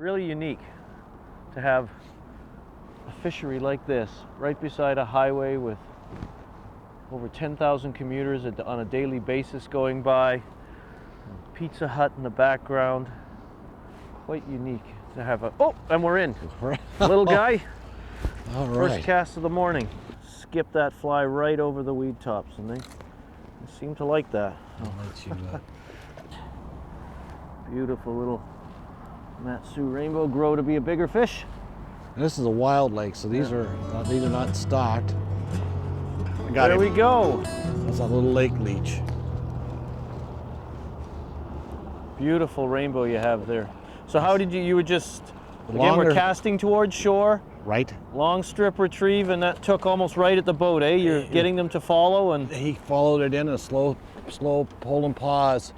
really unique to have a fishery like this right beside a highway with over 10,000 commuters on a daily basis going by. Pizza Hut in the background. Quite unique to have a... Oh, and we're in. Little guy. All right. First cast of the morning. Skip that fly right over the weed tops, and they seem to like that. I'll let you, Beautiful little Matsu rainbow grow to be a bigger fish. This is a wild lake, so these are not stocked. I got There him. we go. That's a little lake leech. Beautiful rainbow you have there. So how did you were just, again, Longer. we're casting towards shore, Right. long strip retrieve, and that took almost right at the boat, eh? You're getting them to follow, and He followed it in a slow pull and pause.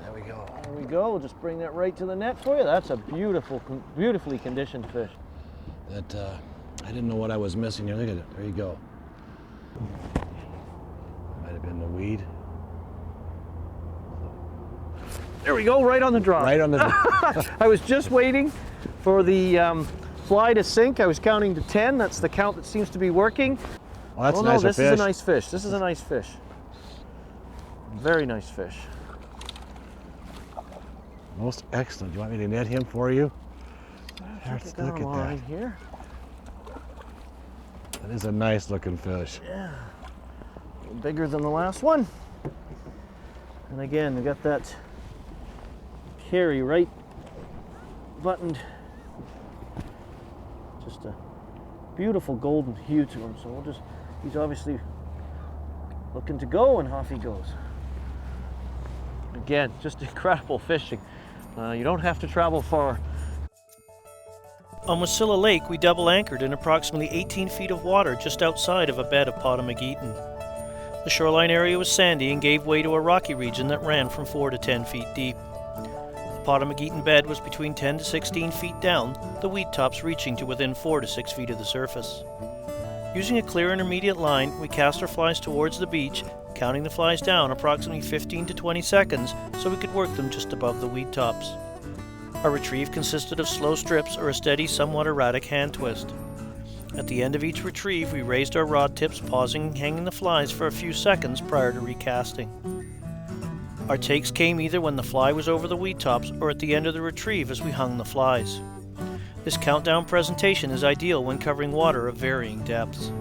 There we go. there we go. We'll just bring that right to the net for you. That's a beautifully conditioned fish. That I didn't know what I was missing here. Look at it. There you go. Might have been the weed. There we go, right on the draw. Right on the. I was just waiting for the fly to sink. I was counting to 10. That's the count that seems to be working. Well, that's Oh a no, nicer this fish. is a nice fish. This is a nice fish. Very nice fish. Most excellent. Do you want me to net him for you? Let's Look at that. here. That is a nice looking fish. Yeah, a little bigger than the last one. And again, we got that carry right buttoned. Just a beautiful golden hue to him. So he's obviously looking to go, and off he goes. Again, just incredible fishing. You don't have to travel far. On Wasilla Lake, we double anchored in approximately 18 feet of water just outside of a bed of Potamogeton. The shoreline area was sandy and gave way to a rocky region that ran from 4 to 10 feet deep. The Potamogeton bed was between 10 to 16 feet down, the weed tops reaching to within 4 to 6 feet of the surface. Using a clear intermediate line, we cast our flies towards the beach, counting the flies down approximately 15 to 20 seconds so we could work them just above the weed tops. Our retrieve consisted of slow strips or a steady, somewhat erratic hand twist. At the end of each retrieve, we raised our rod tips, pausing and hanging the flies for a few seconds prior to recasting. Our takes came either when the fly was over the weed tops or at the end of the retrieve as we hung the flies. This countdown presentation is ideal when covering water of varying depths.